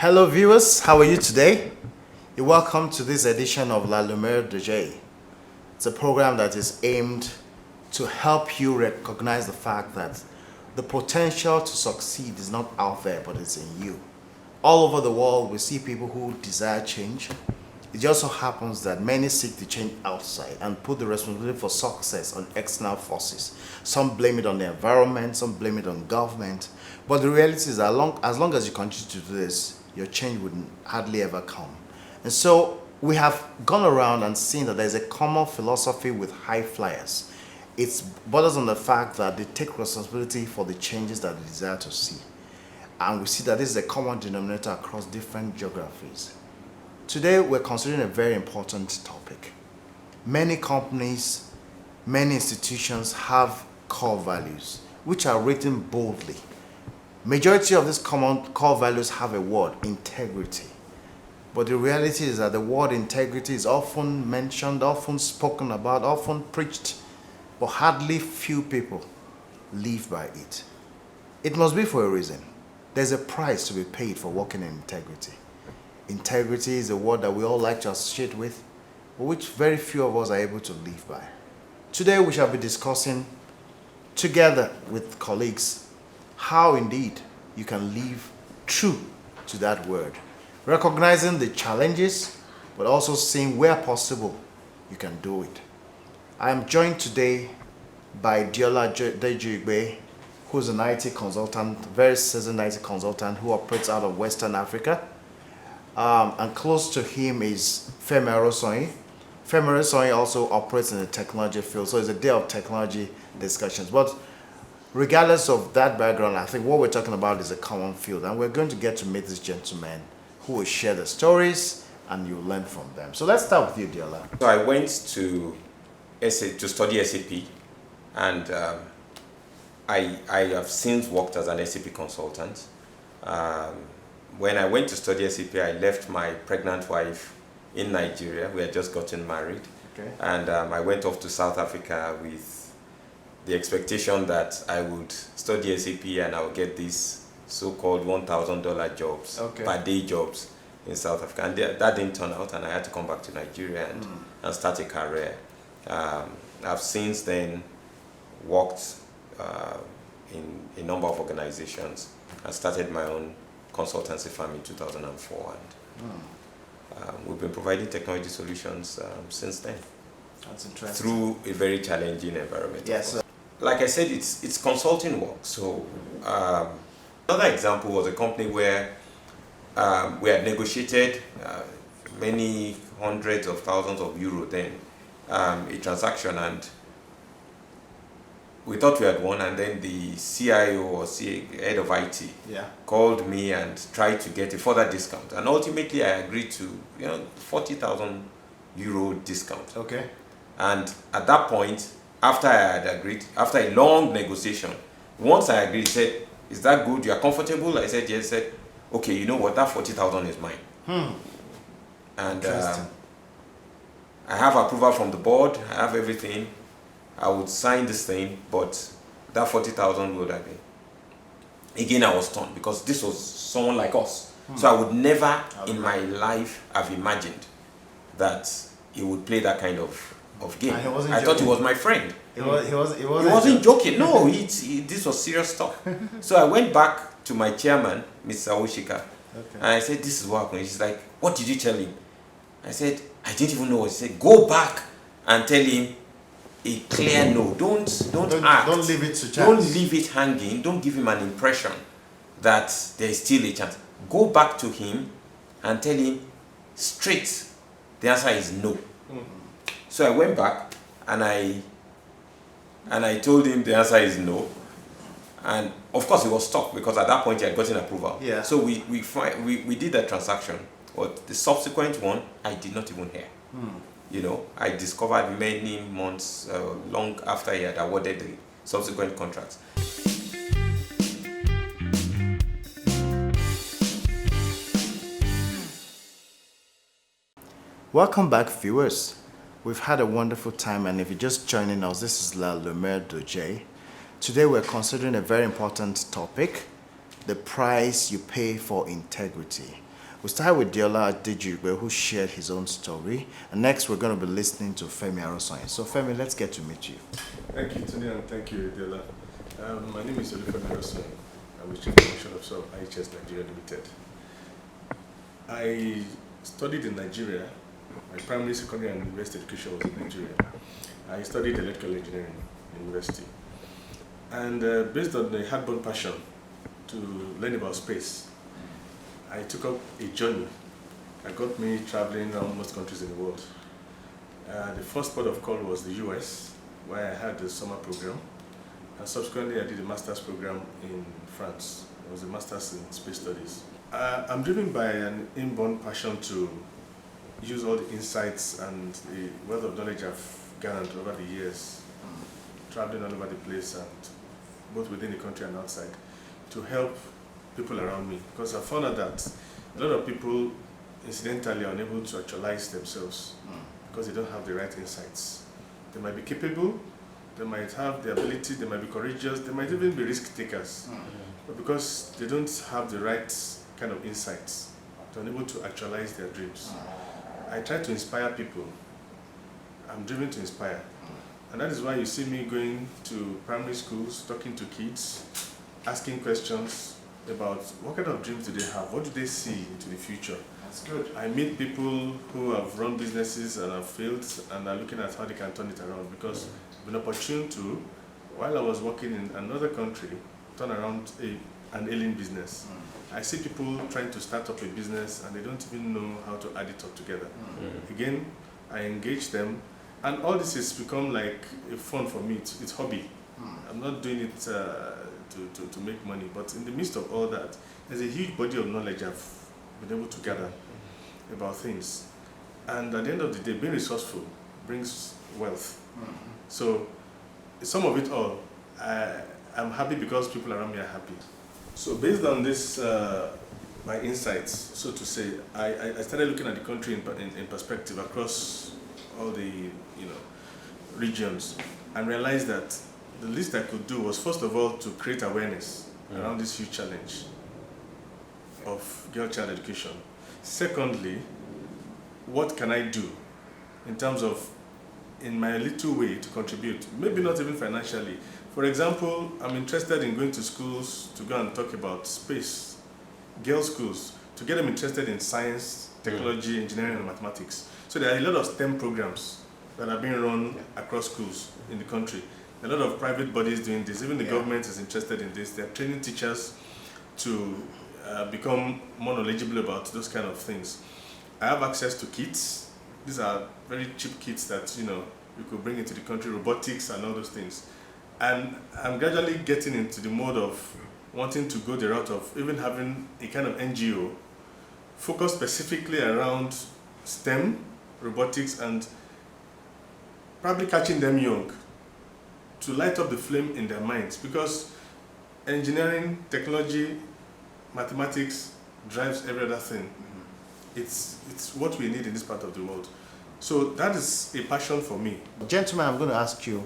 Hello viewers, how are you today? You're welcome to this edition of La Lumiere de J. It's a program that is aimed to help you recognize the fact that the potential to succeed is not out there, but it's in you. All over the world, we see people who desire change. It just so happens that many seek to change outside and put the responsibility for success on external forces. Some blame it on the environment, some blame it on government. But the reality is that as long as you continue to do this, your change would hardly ever come. And so we have gone around and seen that there's a common philosophy with high flyers. It borders on the fact that they take responsibility for the changes that they desire to see. And we see that this is a common denominator across different geographies. Today, we're considering a very important topic. Many companies, many institutions have core values, which are written boldly. Majority of these common core values have a word, integrity. But the reality is that the word integrity is often mentioned, often spoken about, often preached, but hardly few people live by it. It must be for a reason. There's a price to be paid for working in integrity. Integrity is a word that we all like to associate with, but which very few of us are able to live by. Today we shall be discussing, together with colleagues, how indeed you can live true to that word, recognizing the challenges, but also seeing where possible you can do it. I am joined today by Deola Adejuyigbe, who's an IT consultant, very seasoned IT consultant who operates out of Western Africa. And close to him is Femi Arosanyin. Femi Arosanyin also operates in the technology field, so it's a day of technology discussions. But regardless of that background, I think what we're talking about is a common field, and we're going to get to meet these gentlemen who will share the stories, and you'll learn from them. So let's start with you, Deola. So I went to study SAP, and I have since worked as an SAP consultant. When I went to study SAP, I left my pregnant wife in Nigeria. We had just gotten married. Okay. And I went off to South Africa with the expectation that I would study SAP and I would get these so-called $1,000 jobs, per day jobs in South Africa. And that didn't turn out, and I had to come back to Nigeria and start a career. I've since then worked in a number of organizations. I started my own consultancy firm in 2004, and we've been providing technology solutions since then. That's interesting. Through a very challenging environment. Yes. Like I said, it's consulting work. So another example was a company where we had negotiated many hundreds of thousands of euro then, a transaction, and we thought we had won, and then the CIO or head of IT called me and tried to get a further discount, and ultimately I agreed to 40,000 euro discount. Okay. And at that point, after I had agreed, after a long negotiation, once I agreed, he said, "Is that good? You are comfortable?" I said, "Yes." He said, "Okay, you know what? That 40,000 is mine." And I have approval from the board. I have everything. I would sign this thing, but that 40,000 would have been. Again, I was torn because this was someone like us. So I would never in my life have imagined that he would play that kind of game. I thought he was my friend. He wasn't joking. No, this was serious stuff. So I went back to my chairman, Mr. Oshika, and I said, "This is what happened." She's like, "What did you tell him?" I said, "I didn't even know what he said." "Go back and tell him a clear no. Don't act. Don't leave it to chance. Don't leave it hanging. Don't give him an impression that there is still a chance. Go back to him and tell him straight. The answer is no." So I went back and I told him the answer is no. And of course he was stuck because at that point he had gotten approval. Yeah. So we did that transaction. But the subsequent one I did not even hear. I discovered many months long after he had awarded the subsequent contracts. Welcome back, viewers. We've had a wonderful time, and if you're just joining us, this is La Lumiere de J. Today we're considering a very important topic, the price you pay for integrity. We started with Deola Adejuyigbe, who shared his own story. And next, we're going to be listening to Femi Arosanyin. So, Femi, let's get to meet you. Thank you, Tony, and thank you, Deola. My name is Femi Arosanyin. I'm the Chief Commercial Officer of IHS Nigeria Limited. I studied in Nigeria. My primary, secondary, and university education was in Nigeria. I studied electrical engineering in university. And based on the hard-born passion to learn about space, I took up a journey that got me traveling around most countries in the world. The first port of call was the US, where I had the summer program. And subsequently, I did a master's program in France. It was a master's in space studies. I'm driven by an inborn passion to use all the insights and the wealth of knowledge I've garnered over the years, traveling all over the place, and both within the country and outside, to help people around me. Because I found out that a lot of people incidentally are unable to actualize themselves because they don't have the right insights. They might be capable, they might have the ability, they might be courageous, they might even be risk takers. But because they don't have the right kind of insights, they're unable to actualize their dreams. I try to inspire people. I'm driven to inspire. And that is why you see me going to primary schools, talking to kids, asking questions about what kind of dreams do they have, what do they see into the future. That's good. I meet people who have run businesses and have failed and are looking at how they can turn it around, because I've been opportune to, while I was working in another country, turn around an ailing business. I see people trying to start up a business and they don't even know how to add it up together. Again, I engage them, and all this has become like a fun for me. It's hobby. I'm not doing it to make money, but in the midst of all that, there's a huge body of knowledge I've been able to gather about things. And at the end of the day, being resourceful brings wealth. So some of it all, I'm happy because people around me are happy. So based on this, my insights, so to say, I started looking at the country in perspective across all the regions, and realized that the least I could do was, first of all, to create awareness around this huge challenge of girl-child education. Secondly, what can I do in terms of, in my little way, to contribute? Maybe not even financially. For example, I'm interested in going to schools to go and talk about space, girls' schools, to get them interested in science, technology, engineering, and mathematics. So there are a lot of STEM programs that are being run across schools in the country. A lot of private bodies doing this. Even the government is interested in this. They're training teachers to become more knowledgeable about those kind of things. I have access to kits. These are very cheap kits that you could bring into the country, robotics and all those things. And I'm gradually getting into the mode of wanting to go the route of even having a kind of NGO focused specifically around STEM, robotics, and probably catching them young to light up the flame in their minds, because engineering, technology, mathematics drives every other thing. It's what we need in this part of the world. So that is a passion for me. Gentlemen, I'm going to ask you,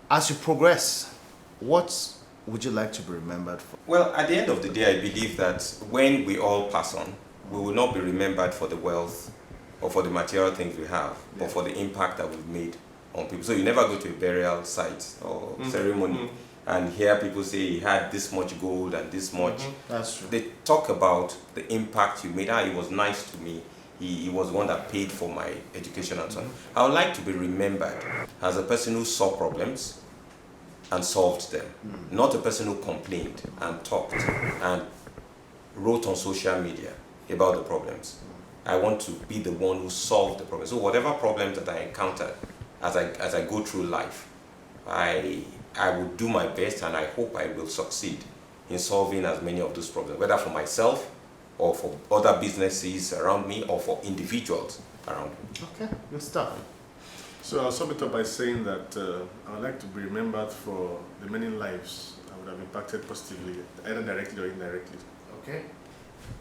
as you progress, what would you like to be remembered for? Well, at the end of the day, I believe that when we all pass on, we will not be remembered for the wealth or for the material things we have, but for the impact that we've made on people. So you never go to a burial site or ceremony and hear people say he had this much gold and this much. That's true. They talk about the impact you made. He was nice to me. He was one that paid for my education and so on. I would like to be remembered as a person who saw problems and solved them, not a person who complained and talked and wrote on social media about the problems. I want to be the one who solved the problem. So whatever problems that I encounter as I go through life, I will do my best, and I hope I will succeed in solving as many of those problems, whether for myself or for other businesses around me or for individuals around me. Okay, good stuff. So I'll sum it up by saying that I would like to be remembered for the many lives I would have impacted positively, either directly or indirectly. Okay.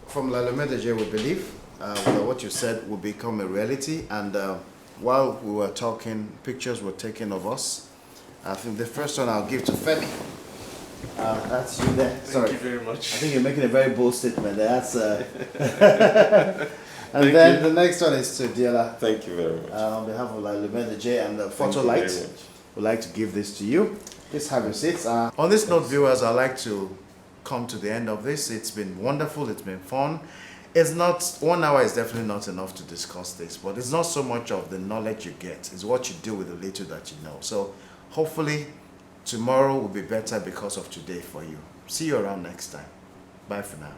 From La Lumiere de Jay, we believe that what you said will become a reality. And while we were talking, pictures were taken of us. I think the first one I'll give to Femi. That's you there. Sorry. Thank you very much. I think you're making a very bold statement there. That's and Thank then you. the next one is to Deola. Thank you very much. On behalf of La Lumiere and the Thank photo you very light, much. we'd like to give this to you. Please have your seats. On this note, viewers, I'd like to come to the end of this. It's been wonderful. It's been fun. It's not 1 hour is definitely not enough to discuss this, but it's not so much of the knowledge you get, it's what you do with the little that you know. So hopefully tomorrow will be better because of today for you. See you around next time. Bye for now.